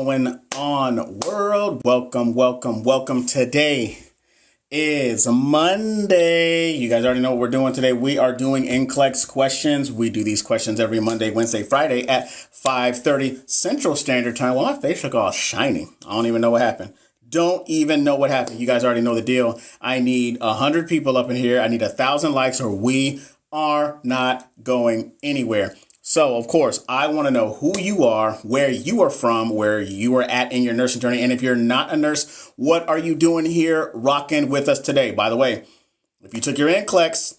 going on, world? Welcome. Today is Monday. You guys already know what we're doing today. We are doing NCLEX questions. We do these questions every Monday, Wednesday, Friday at 5:30 Central Standard Time. Well, my face look all shiny. I don't even know what happened. You guys already know the deal. I need 100 people up in here. I need 1,000 likes or we are not going anywhere. So, of course, I want to know who you are, where you are from, where you are at in your nursing journey. And if you're not a nurse, what are you doing here rocking with us today? By the way, if you took your NCLEX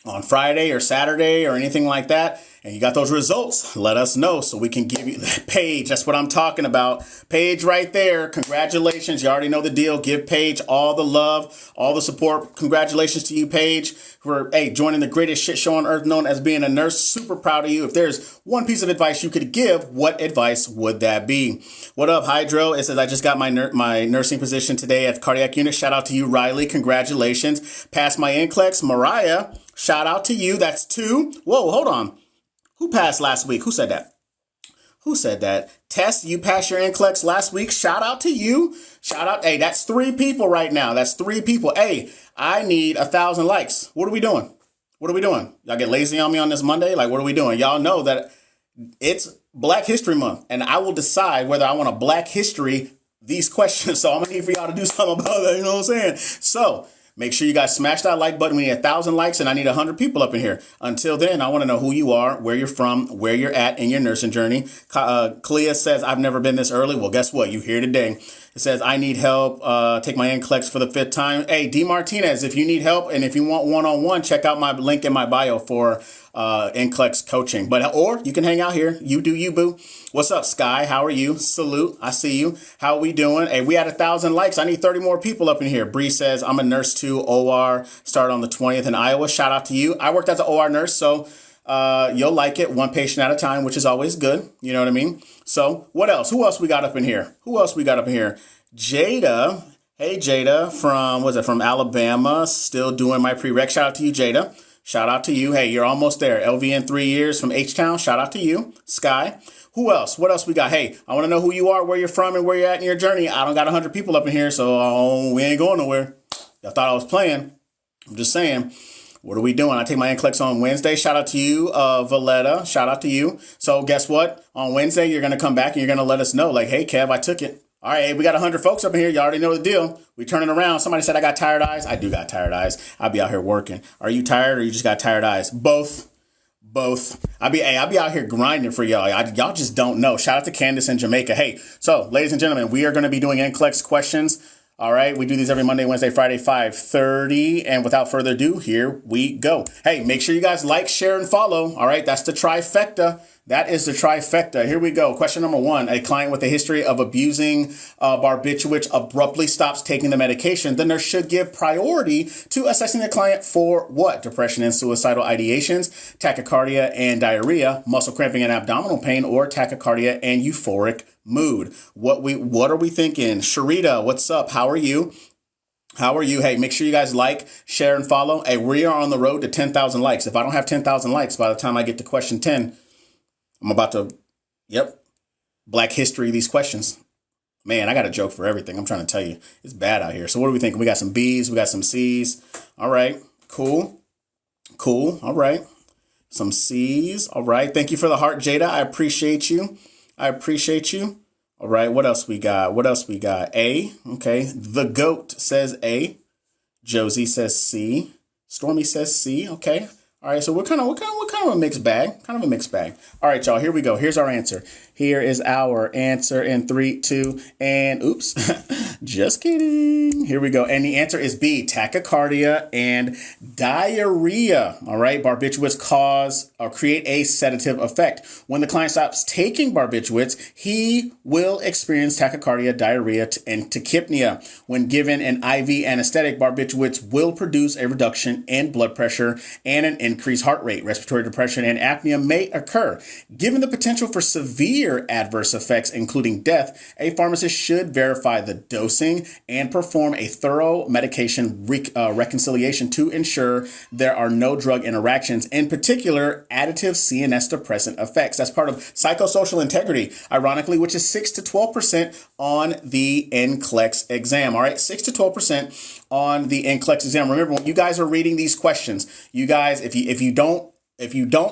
on Friday or Saturday or anything like that, and you got those results, let us know so we can give you that Paige. That's what I'm talking about. Paige right there. Congratulations. You already know the deal. Give Paige all the love, all the support. Congratulations to you, Paige, for joining the greatest shit show on earth known as being a nurse. Super proud of you. If there's one piece of advice you could give, what advice would that be? What up, Hydro? It says, I just got my nursing position today at the cardiac unit. Shout out to you, Riley. Congratulations. Passed my NCLEX. Mariah, shout out to you. That's 2. Whoa, hold on. Who passed last week? Who said that? Tess, you passed your NCLEX last week. Shout out to you. Shout out. Hey, that's 3 people right now. That's 3 people. Hey, I need 1,000 likes. What are we doing? Y'all get lazy on me on this Monday? Like, what are we doing? Y'all know that it's Black History Month, and I will decide whether I want to Black History these questions. So I'm going to need for y'all to do something about that. You know what I'm saying? So make sure you guys smash that like button. We need 1,000 likes and I need 100 people up in here. Until then, I want to know who you are, where you're from, where you're at in your nursing journey. Clea says, I've never been this early. Well, guess what? You're here today. It says, I need help. Take my NCLEX for the 5th time. Hey, D. Martinez, if you need help and if you want one-on-one, check out my link in my bio for NCLEX coaching. Or you can hang out here. You do you, boo. What's up, Sky? How are you? Salute. I see you. How are we doing? Hey, we had 1,000 likes. I need 30 more people up in here. Bree says, I'm a nurse too. OR started on the 20th in Iowa. Shout out to you. I worked as an OR nurse, so you'll like it. One patient at a time, which is always good. You know what I mean? So what else? Who else we got up in here? Jada. Hey, Jada from Alabama. Still doing my prereq. Shout out to you, Jada. Shout out to you. Hey, you're almost there. LVN 3 years from H-Town. Shout out to you. Sky. Who else? What else we got? Hey, I want to know who you are, where you're from, and where you're at in your journey. I don't got 100 people up in here, so we ain't going nowhere. Y'all thought I was playing. I'm just saying. What are we doing? I take my NCLEX on Wednesday. Shout out to you, Valletta. Shout out to you. So guess what? On Wednesday, you're going to come back and you're going to let us know, like, hey, Kev, I took it. All right, hey, we got 100 folks up in here. You already know the deal. We turning around. Somebody said I got tired eyes. I do got tired eyes. I'll be out here working. Are you tired or you just got tired eyes? Both. I'll be out here grinding for y'all. Y'all just don't know. Shout out to Candace in Jamaica. Hey, so ladies and gentlemen, we are going to be doing NCLEX questions. All right, we do these every Monday, Wednesday, Friday, 5:30. And without further ado, here we go. Hey, make sure you guys like, share, and follow. All right, that's the trifecta. That is the trifecta. Here we go. Question number 1. A client with a history of abusing barbiturates abruptly stops taking the medication. The nurse should give priority to assessing the client for what? Depression and suicidal ideations, tachycardia and diarrhea, muscle cramping and abdominal pain, or tachycardia and euphoric mood. What are we thinking? Sharita, what's up? How are you? Hey, make sure you guys like, share, and follow. Hey, we are on the road to 10,000 likes. If I don't have 10,000 likes by the time I get to question 10, I'm about to, Black History these questions. Man, I got a joke for everything. I'm trying to tell you. It's bad out here. So what are we thinking? We got some B's. We got some C's. All right. Cool. All right. Some C's. All right. Thank you for the heart, Jada. I appreciate you. All right. What else we got? A. Okay. The GOAT says A. Josie says C. Stormy says C. Okay. All right, so we're kind of a mixed bag. All right, y'all, here we go. Here's our answer. Here is our answer in 3, 2, and oops, just kidding. Here we go. And the answer is B, tachycardia and diarrhea. All right, barbiturates cause or create a sedative effect. When the client stops taking barbiturates, he will experience tachycardia, diarrhea, and tachypnea. When given an IV anesthetic, barbiturates will produce a reduction in blood pressure and an increased heart rate, respiratory depression, and apnea may occur. Given the potential for severe adverse effects, including death, a pharmacist should verify the dosing and perform a thorough medication reconciliation to ensure there are no drug interactions, in particular, additive CNS depressant effects. That's part of psychosocial integrity, ironically, which is 6 to 12% on the NCLEX exam. All right, 6 to 12% on the NCLEX exam. Remember, when you guys are reading these questions, you guys, if you don't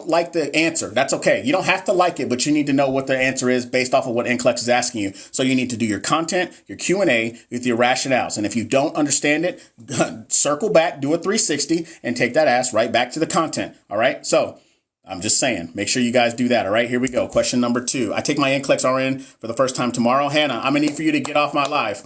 like the answer, that's okay. You don't have to like it, but you need to know what the answer is based off of what NCLEX is asking you. So you need to do your content, your Q&A with your rationales. And if you don't understand it, circle back, do a 360, and take that ass right back to the content. All right. So I'm just saying, make sure you guys do that. All right. Here we go. Question number 2. I take my NCLEX RN for the first time tomorrow. Hannah, I'm going to need for you to get off my live.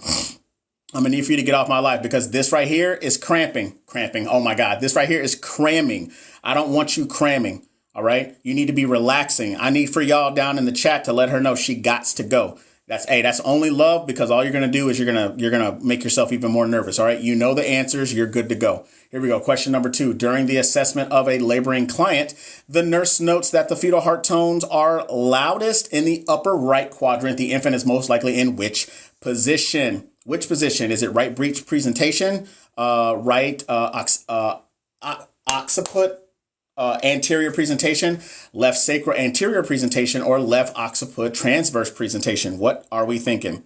I'm going to need for you to get off my live because this right here is cramping. Oh my God. This right here is cramming. I don't want you cramming. All right. You need to be relaxing. I need for y'all down in the chat to let her know she gots to go. That's only love, because all you're going to do is you're going to make yourself even more nervous. All right. You know the answers. You're good to go. Here we go. Question number 2. During the assessment of a laboring client, the nurse notes that the fetal heart tones are loudest in the upper right quadrant. The infant is most likely in which position? Which position? Is it right breech presentation, right occiput anterior presentation, left sacral anterior presentation, or left occiput transverse presentation? What are we thinking?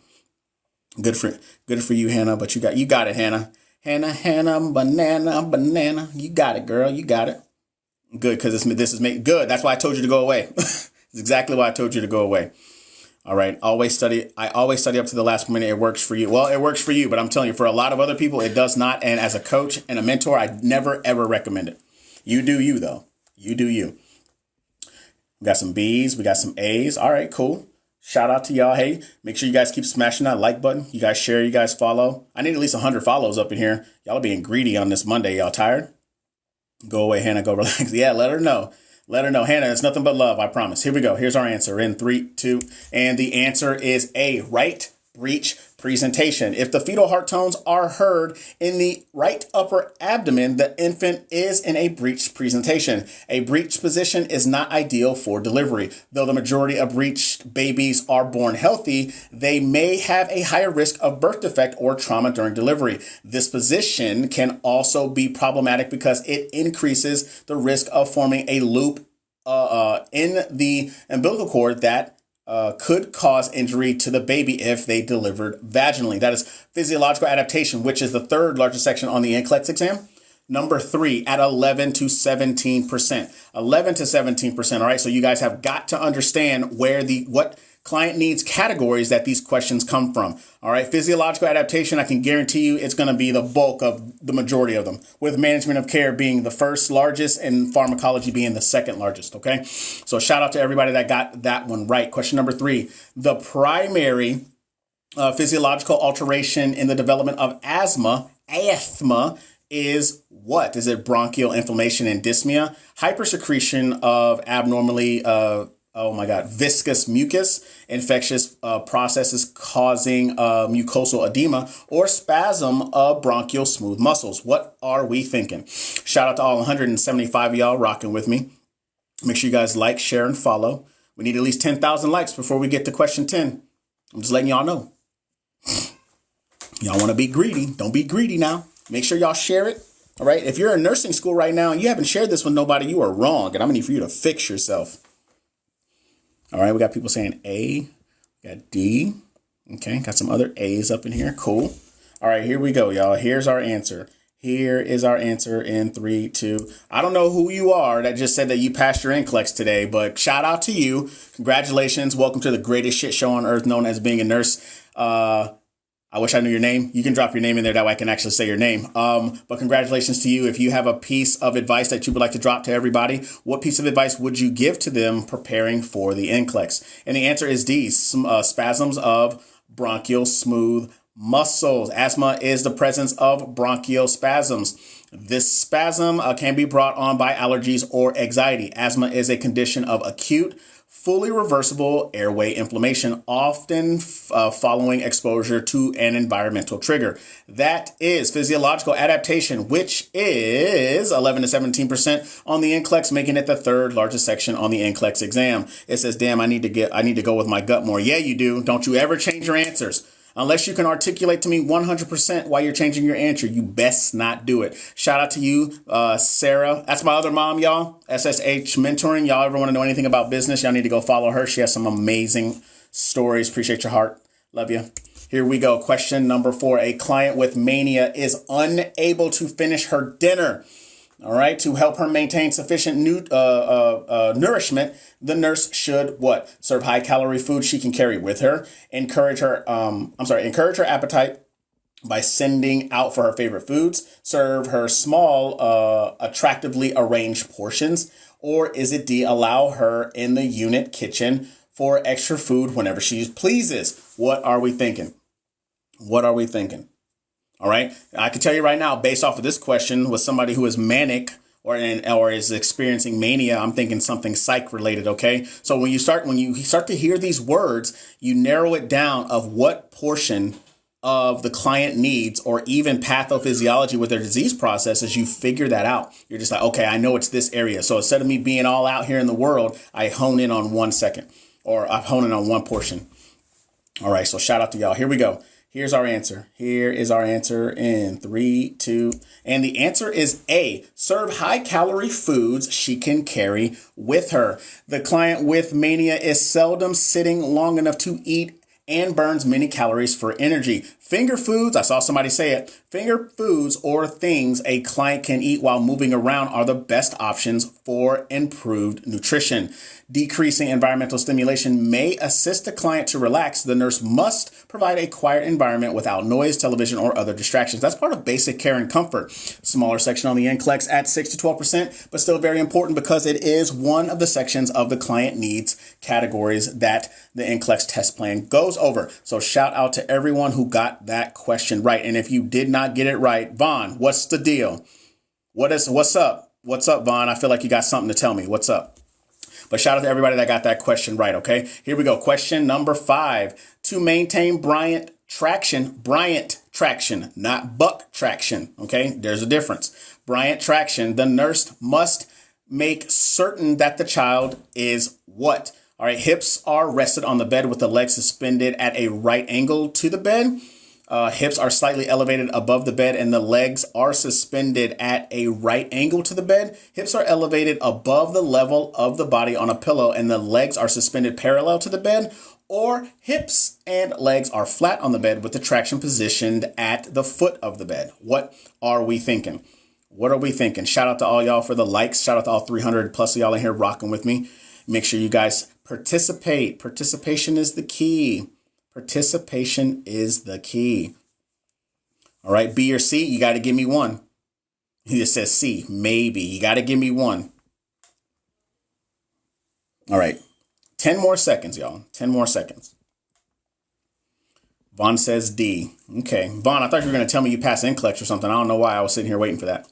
Good for you, Hannah. But you got it, Hannah. Hannah, banana. You got it, girl. You got it. Good, because this is good. That's why I told you to go away. It's exactly why I told you to go away. All right. I always study up to the last minute. It works for you. Well, it works for you, but I'm telling you, for a lot of other people, it does not. And as a coach and a mentor, I never, ever recommend it. You do you, though. You do you. We got some B's. We got some A's. All right, cool. Shout out to y'all. Hey, make sure you guys keep smashing that like button. You guys share. You guys follow. I need at least 100 follows up in here. Y'all are being greedy on this Monday. Y'all tired? Go away, Hannah. Go relax. Yeah, let her know. Let her know. Hannah, it's nothing but love, I promise. Here we go. Here's our answer in 3, 2. And the answer is A, right breech presentation. If the fetal heart tones are heard in the right upper abdomen, the infant is in a breech presentation. A breech position is not ideal for delivery. Though the majority of breech babies are born healthy, they may have a higher risk of birth defect or trauma during delivery. This position can also be problematic because it increases the risk of forming a loop in the umbilical cord that could cause injury to the baby if they delivered vaginally. That is physiological adaptation, which is the third largest section on the NCLEX exam. Number 3 at 11 to 17%. 11 to 17%. All right. So you guys have got to understand what client needs categories that these questions come from. All right. Physiological adaptation, I can guarantee you it's going to be the bulk of the majority of them, with management of care being the first largest and pharmacology being the second largest. OK, so shout out to everybody that got that one right. Question number 3, the primary physiological alteration in the development of asthma is what? Is it bronchial inflammation and dyspnea, hypersecretion of abnormally viscous mucus, infectious processes causing mucosal edema, or spasm of bronchial smooth muscles? What are we thinking? Shout out to all 175 of y'all rocking with me. Make sure you guys like, share, and follow. We need at least 10,000 likes before we get to question 10. I'm just letting y'all know. Y'all want to be greedy. Don't be greedy now. Make sure y'all share it. All right. If you're in nursing school right now and you haven't shared this with nobody, you are wrong. And I'm going to need for you to fix yourself. All right, we got people saying A, we got D. Okay, got some other A's up in here. Cool. All right, here we go, y'all. Here's our answer. Here is our answer in 3, 2. I don't know who you are that just said that you passed your NCLEX today, but shout out to you. Congratulations. Welcome to the greatest shit show on earth, known as being a nurse. I wish I knew your name. You can drop your name in there. That way I can actually say your name. But congratulations to you. If you have a piece of advice that you would like to drop to everybody, what piece of advice would you give to them preparing for the NCLEX? And the answer is D, spasms of bronchial smooth muscles. Asthma is the presence of bronchial spasms. This spasm can be brought on by allergies or anxiety. Asthma is a condition of acute fully reversible airway inflammation, often following exposure to an environmental trigger. That is physiological adaptation, which is 11 to 17% on the NCLEX, making it the third largest section on the NCLEX exam. It says, damn, I need to go with my gut more. Yeah, you do. Don't you ever change your answers. Unless you can articulate to me 100% why you're changing your answer, you best not do it. Shout out to you, Sarah. That's my other mom, y'all. SSH Mentoring. Y'all ever want to know anything about business? Y'all need to go follow her. She has some amazing stories. Appreciate your heart. Love you. Here we go. Question number 4. A client with mania is unable to finish her dinner. All right. To help her maintain sufficient nourishment, the nurse should what? Serve high calorie food she can carry with her. Encourage her appetite by sending out for her favorite foods. Serve her small, attractively arranged portions. Or is it D, allow her in the unit kitchen for extra food whenever she pleases? What are we thinking? What are we thinking? All right. I can tell you right now, based off of this question, with somebody who is manic or is experiencing mania, I'm thinking something psych related. OK, so when you start to hear these words, you narrow it down of what portion of the client needs or even pathophysiology with their disease processes. You figure that out. You're just like, OK, I know it's this area. So instead of me being all out here in the world, I hone in on 1 second or I hone in on one portion. All right. So shout out to y'all. Here we go. Here's our answer. Here is our answer in 3, 2, and the answer is A. Serve high calorie foods she can carry with her. The client with mania is seldom sitting long enough to eat and burns many calories for energy. Finger foods, I saw somebody say it, finger foods or things a client can eat while moving around are the best options for improved nutrition. Decreasing environmental stimulation may assist the client to relax. The nurse must provide a quiet environment without noise, television, or other distractions. That's part of basic care and comfort. Smaller section on the NCLEX at 6 to 12%, but still very important because it is one of the sections of the client needs categories that the NCLEX test plan goes over. So shout out to everyone who got that question right. And if you did not get it right, Vaughn, what's the deal? What's up? What's up, Vaughn? I feel like you got something to tell me. What's up? But shout out to everybody that got that question right, okay? Here we go. Question number 5. To maintain Bryant traction, not buck traction, okay? There's a difference. Bryant traction, the nurse must make certain that the child is what? All right, hips are rested on the bed with the legs suspended at a right angle to the bed. Hips are slightly elevated above the bed and the legs are suspended at a right angle to the bed. Hips are elevated above the level of the body on a pillow and the legs are suspended parallel to the bed, or hips and legs are flat on the bed with the traction positioned at the foot of the bed. What are we thinking? What are we thinking? Shout out to all y'all for the likes. Shout out to all 300 plus of y'all in here rocking with me. Make sure you guys participate. Participation is the key. Participation is the key. All right, B or C, you got to give me one. He just says C, maybe. You got to give me one. All right, 10 more seconds, y'all. 10 more seconds. Vaughn says D. Okay, Vaughn, I thought you were going to tell me you passed NCLEX or something. I don't know why I was sitting here waiting for that.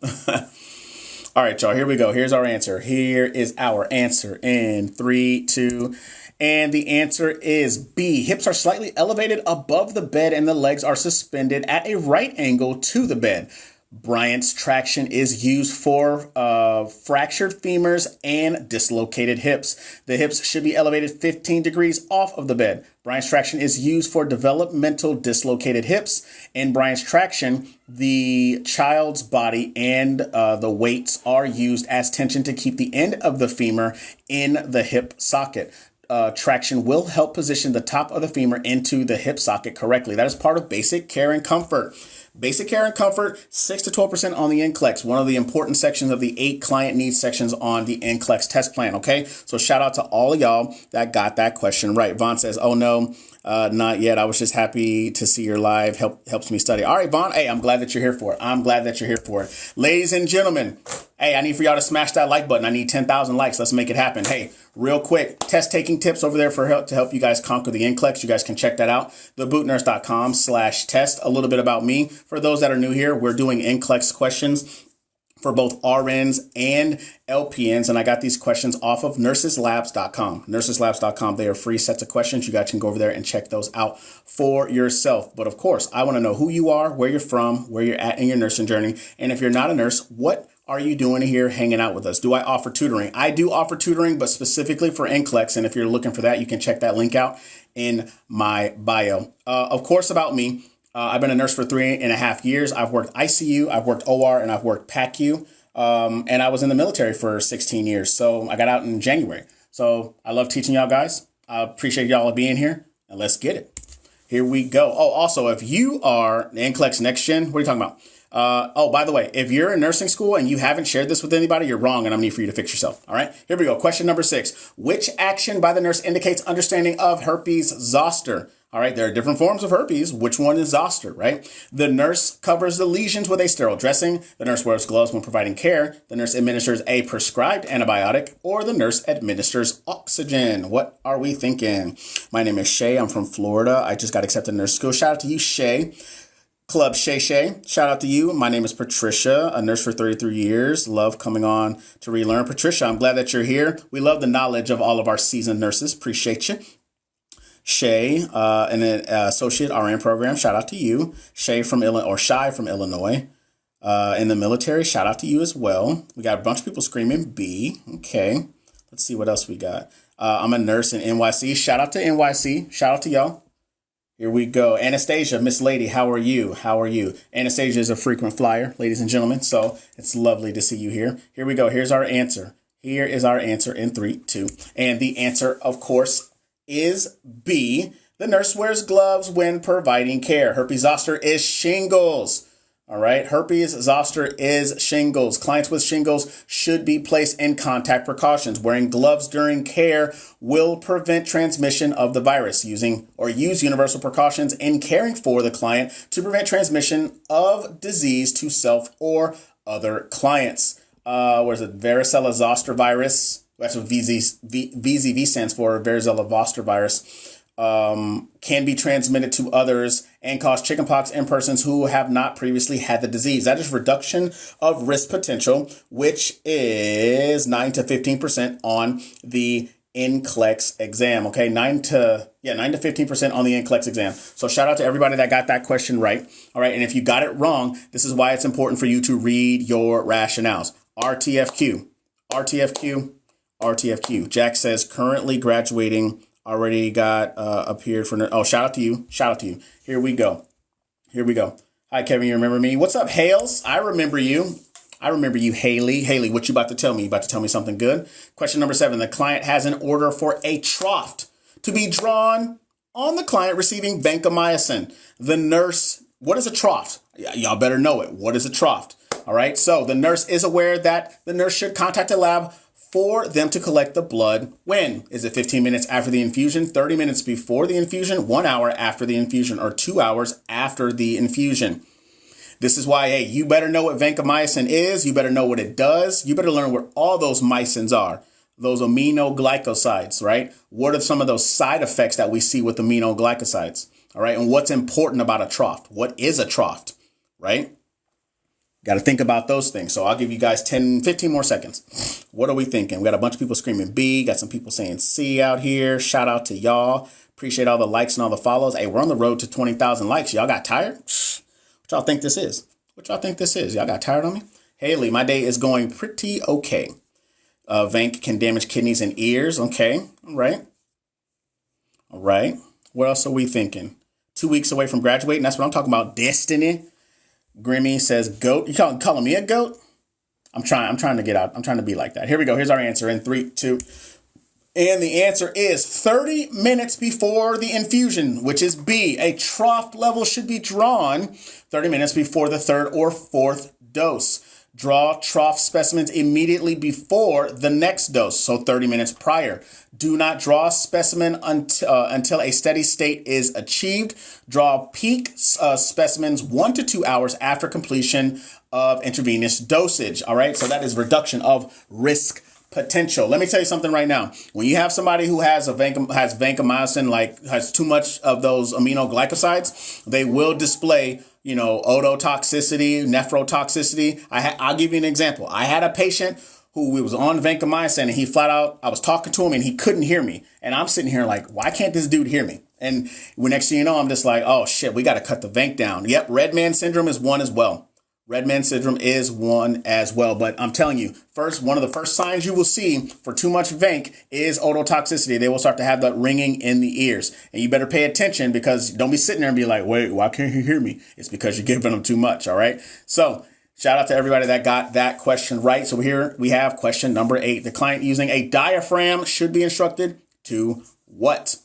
All right, y'all, here we go. Here's our answer. Here is our answer in 3, 2, and the answer is B. Hips are slightly elevated above the bed and the legs are suspended at a right angle to the bed. Bryant's traction is used for fractured femurs and dislocated hips. The hips should be elevated 15 degrees off of the bed. Bryant's traction is used for developmental dislocated hips. In Bryant's traction, the child's body and the weights are used as tension to keep the end of the femur in the hip socket. Traction will help position the top of the femur into the hip socket correctly. That is part of basic care and comfort. Basic care and comfort, 6 to 12% on the NCLEX, one of the important sections of the 8 client needs sections on the NCLEX test plan, okay? So shout out to all of y'all that got that question right. Vaughn says, oh no, not yet. I was just happy to see your live. Helps me study. All right, Vaughn, hey, I'm glad that you're here for it. I'm glad that you're here for it. Ladies and gentlemen, hey, I need for y'all to smash that like button. I need 10,000 likes. Let's make it happen. Hey, real quick, test taking tips over there to help you guys conquer the NCLEX. You guys can check that out. thebootnurse.com/test. A little bit about me. For those that are new here, we're doing NCLEX questions for both RNs and LPNs. And I got these questions off of nurseslabs.com. Nurseslabs.com. They are free sets of questions. You guys can go over there and check those out for yourself. But of course, I want to know who you are, where you're from, where you're at in your nursing journey. And if you're not a nurse, what are you doing here hanging out with us? Do I offer tutoring? I do offer tutoring, but specifically for NCLEX. And if you're looking for that, you can check that link out in my bio. Of course, about me, I've been a nurse for 3.5 years. I've worked ICU, I've worked OR, and I've worked PACU. And I was in the military for 16 years. So I got out in January. So I love teaching y'all guys. I appreciate y'all being here, and let's get it. Here we go. Oh, also, if you are the NCLEX Next Gen, what are you talking about? By the way, if you're in nursing school and you haven't shared this with anybody, you're wrong, and I'm need for you to fix yourself. All right, here we go. Question number 6. Which action by the nurse indicates understanding of herpes zoster? All right, there are different forms of herpes. Which one is zoster, right? The nurse covers the lesions with a sterile dressing. The nurse wears gloves when providing care. The nurse administers a prescribed antibiotic, or the nurse administers oxygen. What are we thinking? My name is Shay. I'm from Florida. I just got accepted in nursing school. Shout out to you, Shay. Club Shay Shay. Shout out to you. My name is Patricia, a nurse for 33 years. Love coming on to relearn. Patricia, I'm glad that you're here. We love the knowledge of all of our seasoned nurses. Appreciate you. Shay, an associate RN program. Shout out to you. Shay from Shy from Illinois. In the military. Shout out to you as well. We got a bunch of people screaming B. Okay. Let's see what else we got. I'm a nurse in NYC. Shout out to NYC. Shout out to y'all. Here we go. Anastasia, Miss Lady, how are you? How are you? Anastasia is a frequent flyer, ladies and gentlemen, so it's lovely to see you here. Here we go. Here's our answer. Here is our answer in 3, 2. And the answer, of course, is B. The nurse wears gloves when providing care. Herpes zoster is shingles. All right. Herpes zoster is shingles. Clients with shingles should be placed in contact precautions. Wearing gloves during care will prevent transmission of the virus. Use universal precautions in caring for the client to prevent transmission of disease to self or other clients. What is it? Varicella zoster virus. That's what VZV stands for. Varicella zoster virus. Can be transmitted to others and cause chickenpox in persons who have not previously had the disease. That is reduction of risk potential, which is 9 to 15% on the NCLEX exam. Okay, 9 to 15% on the NCLEX exam. So shout out to everybody that got that question right. All right, and if you got it wrong, this is why it's important for you to read your rationales. RTFQ, RTFQ, RTFQ. Jack says currently graduating. Already got appeared for. Shout out to you. Shout out to you. Here we go. Here we go. Hi, Kevin. You remember me? What's up, Hales? I remember you. I remember you, Haley. Haley, what you about to tell me? You about to tell me something good? Question number 7. The client has an order for a trough to be drawn on the client receiving vancomycin. The nurse. What is a trough? Y'all better know it. What is a trough? All right. So the nurse is aware that the nurse should contact a lab for them to collect the blood. When? Is it 15 minutes after the infusion, 30 minutes before the infusion, 1 hour after the infusion, or 2 hours after the infusion? This is why, hey, you better know what vancomycin is. You better know what it does. You better learn what all those mycins are, those aminoglycosides, right? What are some of those side effects that we see with aminoglycosides? All right. And what's important about a trough? What is a trough, right? Got to think about those things. So I'll give you guys 10, 15 more seconds. What are we thinking? We got a bunch of people screaming B. Got some people saying C out here. Shout out to y'all. Appreciate all the likes and all the follows. Hey, we're on the road to 20,000 likes. Y'all got tired? What y'all think this is? What y'all think this is? Y'all got tired on me? Haley, my day is going pretty okay. Vanc can damage kidneys and ears. Okay. All right. All right. What else are we thinking? 2 weeks away from graduating. That's what I'm talking about. Destiny. Grimmy says goat. You calling me a goat? I'm trying to get out. I'm trying to be like that. Here we go. Here's our answer in 3, 2. And the answer is 30 minutes before the infusion, which is B. A trough level should be drawn 30 minutes before the 3rd or 4th dose. Draw trough specimens immediately before the next dose, so 30 minutes prior. Do not draw specimen until a steady state is achieved. Draw peak specimens 1 to 2 hours after completion of intravenous dosage. All right, so that is reduction of risk potential. Let me tell you something right now. When you have somebody who has vancomycin, has too much of those aminoglycosides, they will display ototoxicity, nephrotoxicity. I'll give you an example. I had a patient who was on vancomycin, and he flat out, I was talking to him and he couldn't hear me. And I'm sitting here like, why can't this dude hear me? And when next thing you know, I'm just like, oh shit, we got to cut the vanc down. Yep, red man syndrome is one as well. Red man syndrome is one as well. But I'm telling you, one of the first signs you will see for too much vanc is ototoxicity. They will start to have that ringing in the ears. And you better pay attention, because don't be sitting there and be like, wait, why can't he hear me? It's because you're giving them too much. All right. So shout out to everybody that got that question right. So here we have question number 8. The client using a diaphragm should be instructed to what?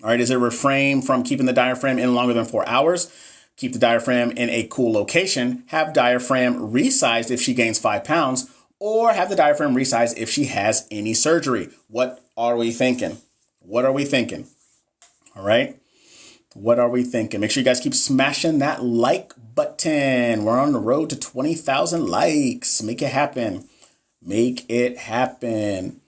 All right. Is it refrain from keeping the diaphragm in longer than 4 hours? Keep the diaphragm in a cool location. Have diaphragm resized if she gains 5 pounds, or have the diaphragm resized if she has any surgery. What are we thinking? What are we thinking? All right. What are we thinking? Make sure you guys keep smashing that like button. We're on the road to 20,000 likes. Make it happen. Make it happen.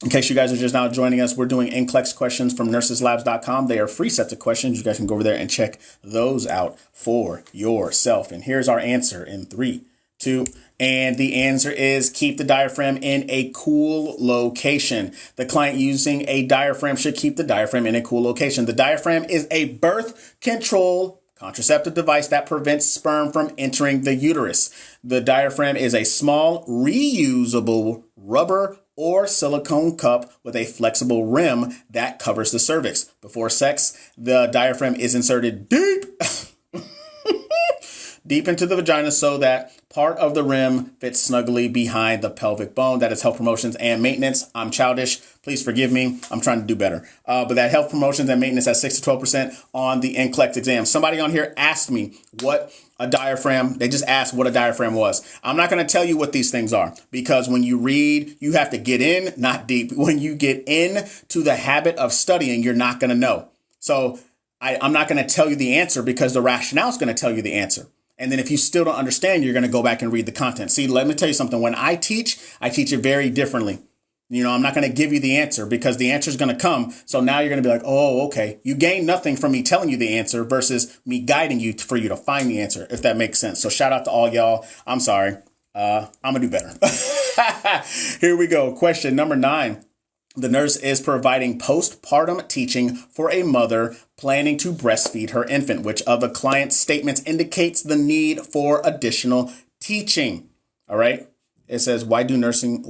In case you guys are just now joining us, we're doing NCLEX questions from nurseslabs.com. They are free sets of questions. You guys can go over there and check those out for yourself. And here's our answer in 3, 2, and the answer is keep the diaphragm in a cool location. The client using a diaphragm should keep the diaphragm in a cool location. The diaphragm is a birth control contraceptive device that prevents sperm from entering the uterus. The diaphragm is a small, reusable rubber or silicone cup with a flexible rim that covers the cervix. Before sex, the diaphragm is inserted deep into the vagina so that part of the rim fits snugly behind the pelvic bone. That is health promotions and maintenance. I'm childish. Please forgive me. I'm trying to do better. But that health promotions and maintenance at 6 to 12% on the NCLEX exam. Somebody on here asked me what a diaphragm. They just asked what a diaphragm was. I'm not going to tell you what these things are, because when you read, you have to get in, not deep. When you get in to the habit of studying, you're not going to know. So I'm not going to tell you the answer, because the rationale is going to tell you the answer. And then if you still don't understand, you're going to go back and read the content. See, let me tell you something. When I teach it very differently. I'm not going to give you the answer, because the answer is going to come. So now you're going to be like, oh, okay. You gain nothing from me telling you the answer versus me guiding you for you to find the answer, if that makes sense. So shout out to all y'all. I'm sorry. I'm going to do better. Here we go. Question number 9. The nurse is providing postpartum teaching for a mother planning to breastfeed her infant. Which of the client's statements indicates the need for additional teaching? All right. It says, why do nursing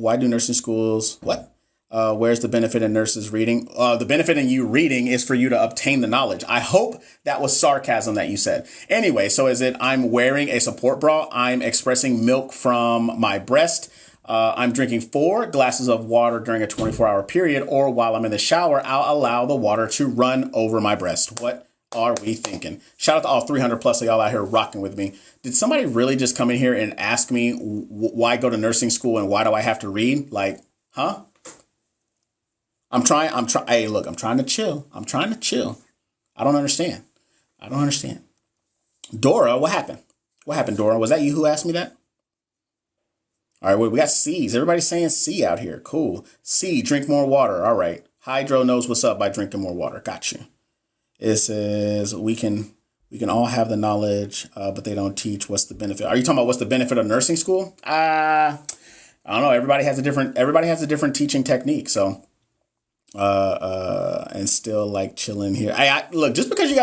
schools, where's the benefit in nurses reading? The benefit in you reading is for you to obtain the knowledge. I hope that was sarcasm that you said. Anyway, so is it I'm wearing a support bra? I'm expressing milk from my breast. I'm drinking 4 glasses of water during a 24-hour period, or while I'm in the shower, I'll allow the water to run over my breast. What are we thinking? Shout out to all 300 plus of y'all out here rocking with me. Did somebody really just come in here and ask me why go to nursing school and why do I have to read? Like, huh? Hey, look, I'm trying to chill. I don't understand. Dora, what happened? What happened, Dora? Was that you who asked me that? All right, well, we got C's. Everybody's saying C out here. Cool. C, drink more water. All right. Hydro knows what's up by drinking more water. Got you. It says we can all have the knowledge, but they don't teach. What's the benefit? Are you talking about what's the benefit of nursing school? I don't know. Everybody has a different teaching technique. So, and still like chilling here. Look, just because you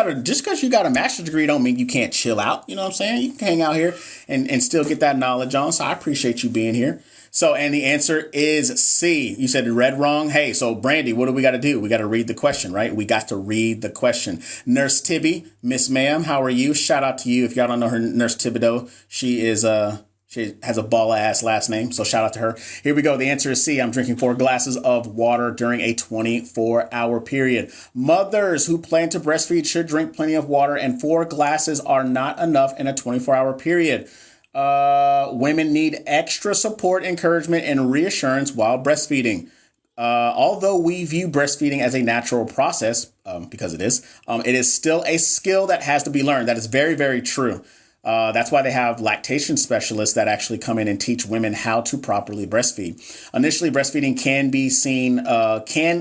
got a master's degree don't mean you can't chill out. You know what I'm saying? You can hang out here and still get that knowledge on. So I appreciate you being here. So, and the answer is C. You said read wrong. Hey, so Brandy, what do we got to do? We got to read the question, right? We got to read the question. Nurse Tibby, Miss Ma'am, how are you? Shout out to you. If y'all don't know her, Nurse Thibodeau, she has a ball ass last name. So shout out to her. Here we go. The answer is C. I'm drinking 4 glasses of water during a 24-hour period. Mothers who plan to breastfeed should drink plenty of water, and 4 glasses are not enough in a 24-hour period. Women need extra support, encouragement, and reassurance while breastfeeding. Although we view breastfeeding as a natural process, because it is still a skill that has to be learned. That is very, very true. That's why they have lactation specialists that actually come in and teach women how to properly breastfeed. Initially, breastfeeding can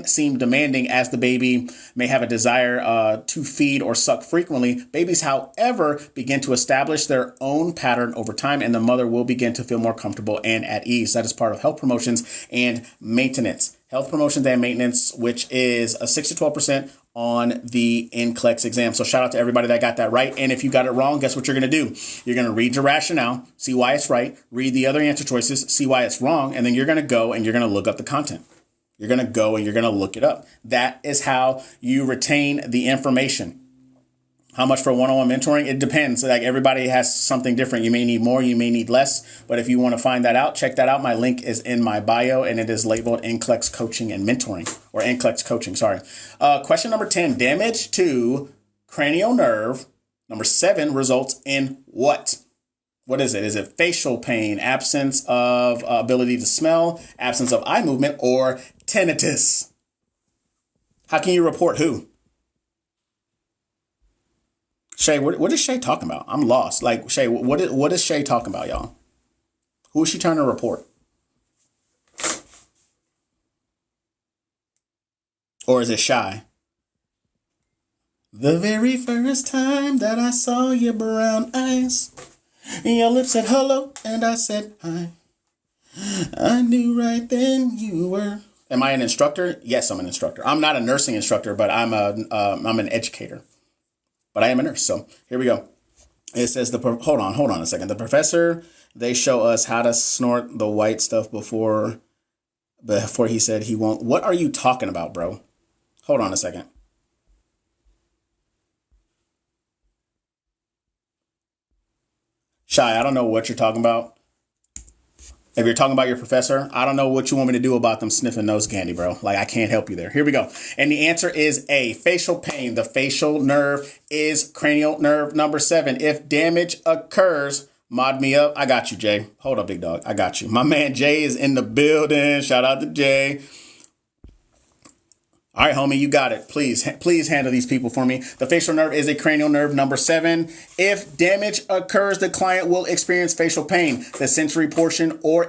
seem demanding as the baby may have a desire to feed or suck frequently. Babies, however, begin to establish their own pattern over time, and the mother will begin to feel more comfortable and at ease. That is part of health promotions and maintenance. Health promotions and maintenance, which is a 6 to 12% on the NCLEX exam. So shout out to everybody that got that right. And if you got it wrong, guess what you're going to do? You're going to read your rationale, see why it's right, read the other answer choices, see why it's wrong, and then you're going to go and you're going to look up the content. You're going to go and you're going to look it up. That is how you retain the information. How much for one-on-one mentoring? It depends. Like everybody has something different. You may need more, you may need less. But if you want to find that out, check that out. My link is in my bio and it is labeled NCLEX Coaching and Mentoring, or NCLEX Coaching, sorry. Question number 10, damage to cranial nerve. Number 7 results in what? What is it? Is it facial pain, absence of ability to smell, absence of eye movement, or tinnitus? How can you report who? Shay, what is Shay talking about? I'm lost. Like, Shay, what is Shay talking about, y'all? Who is she trying to report? Or is it Shy? The very first time that I saw your brown eyes, your lips said hello, and I said hi. I knew right then you were. Am I an instructor? Yes, I'm an instructor. I'm not a nursing instructor, but I'm an educator. But I am a nurse, so here we go. It says hold on a second. The professor, they show us how to snort the white stuff before he said he won't. What are you talking about, bro? Hold on a second. Shy, I don't know what you're talking about. If you're talking about your professor, I don't know what you want me to do about them sniffing nose candy, bro. Like, I can't help you there. Here we go. And the answer is A, facial pain. The facial nerve is cranial nerve number 7. If damage occurs, mod me up. I got you, Jay. Hold up, big dog. I got you. My man Jay is in the building. Shout out to Jay. All right, homie, you got it. Please handle these people for me. The facial nerve is a cranial nerve number 7. If damage occurs, the client will experience facial pain. The sensory portion or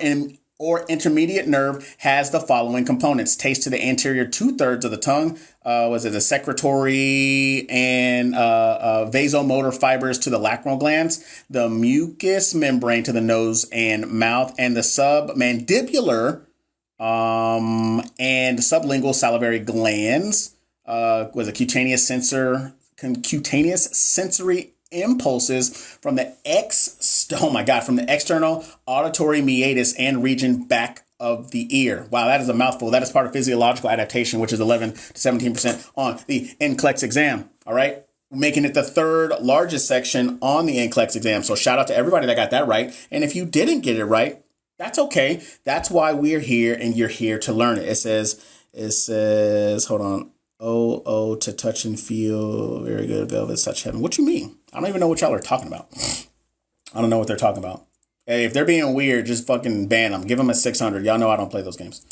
intermediate nerve has the following components: taste to the anterior 2/3 of the tongue. The secretory and vasomotor fibers to the lacrimal glands, the mucous membrane to the nose and mouth, and the submandibular and sublingual salivary glands, was a cutaneous sensory impulses from the external auditory meatus and region back of the ear. Wow, that is a mouthful. That is part of physiological adaptation, which is 11 to 17% on the NCLEX exam. All right. Making it the 3rd largest section on the NCLEX exam. So shout out to everybody that got that right. And if you didn't get it right, that's okay. That's why we're here and you're here to learn it. It says, hold on. Oh, to touch and feel. Very good. Velvet touch heaven. What you mean? I don't even know what y'all are talking about. I don't know what they're talking about. Hey, if they're being weird, just fucking ban them. Give them a 600. Y'all know I don't play those games.